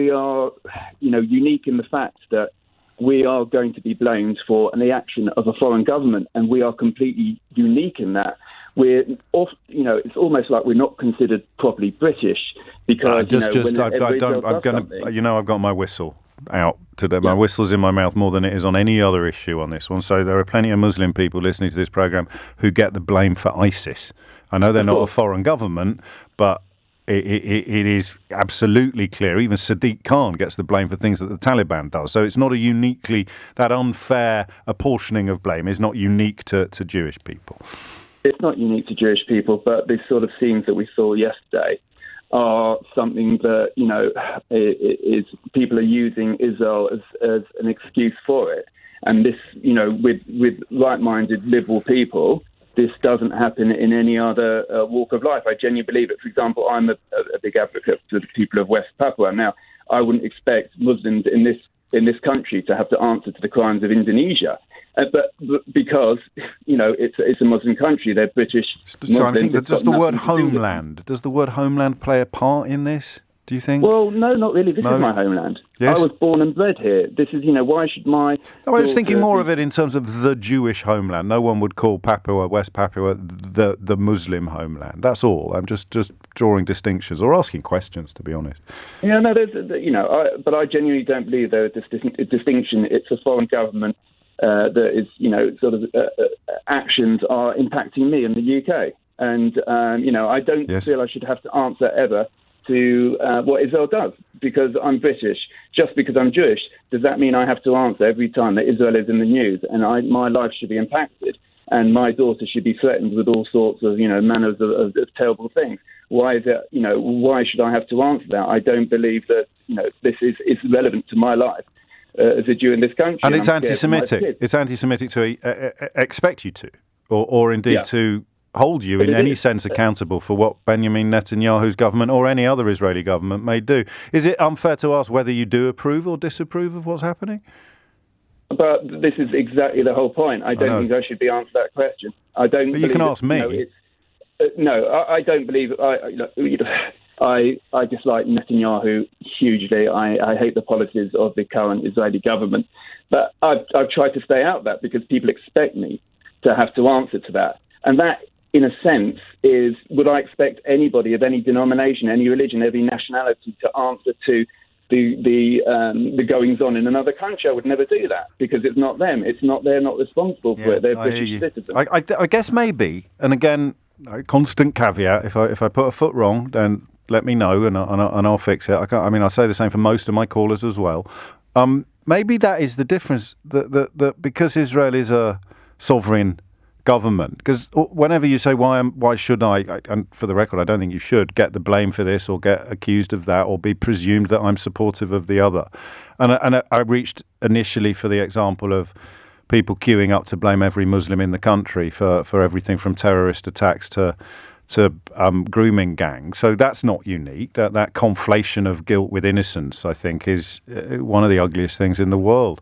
we are, unique in the fact that we are going to be blamed for the action of a foreign government, and we are completely unique in that. It's almost like we're not considered properly British because I've got my whistle out today. My whistle's in my mouth more than it is on any other issue on this one. So there are plenty of Muslim people listening to this program who get the blame for ISIS. I know they're not a foreign government, but it is absolutely clear. Even Sadiq Khan gets the blame for things that the Taliban does. So it's not that unfair apportioning of blame is not unique to Jewish people. It's not unique to Jewish people, but these sort of scenes that we saw yesterday are something that, is people are using Israel as an excuse for it. And this, with like-minded liberal people, this doesn't happen in any other walk of life. I genuinely believe it. For example, I'm a big advocate for the people of West Papua. Now, I wouldn't expect Muslims in this country to have to answer to the crimes of Indonesia. But because, it's a Muslim country, they're British Muslims. So I think does the word homeland play a part in this, do you think? Well, no, not really. This is my homeland. Yes. I was born and bred here. This is, why should my... I was thinking more of it in terms of the Jewish homeland. No one would call West Papua, the Muslim homeland. That's all. I'm just drawing distinctions or asking questions, to be honest. Yeah, no, but I genuinely don't believe there's a distinction. It's a foreign government that is, actions are impacting me in the UK. And, I don't feel I should have to answer ever to what Israel does because I'm British. Just because I'm Jewish, does that mean I have to answer every time that Israel is in the news and my life should be impacted and my daughter should be threatened with all sorts of, manners of terrible things? Why is it, why should I have to answer that? I don't believe that, this is relevant to my life. As a Jew in this country. And it's anti-Semitic. It's anti-Semitic to expect you to, or indeed to hold you in any sense accountable for what Benjamin Netanyahu's government or any other Israeli government may do. Is it unfair to ask whether you do approve or disapprove of what's happening? But this is exactly the whole point. I don't think I should be answered that question. I don't. But you can ask me. I don't believe. I dislike Netanyahu hugely. I hate the policies of the current Israeli government. But I've tried to stay out of that because people expect me to have to answer to that. And that, in a sense, is would I expect anybody of any denomination, any religion, every nationality to answer to the goings-on in another country? I would never do that because it's not them. They're not responsible for it. They're British citizens. I guess maybe, and again, constant caveat, if I put a foot wrong, then let me know and I'll fix it. I'll say the same for most of my callers as well. Maybe that is the difference, that because Israel is a sovereign government, because whenever you say why should I, and for the record I don't think you should get the blame for this or get accused of that or be presumed that I'm supportive of the other. And I reached initially for the example of people queuing up to blame every Muslim in the country for everything from terrorist attacks to grooming gangs. So that's not unique. That conflation of guilt with innocence, I think, is one of the ugliest things in the world.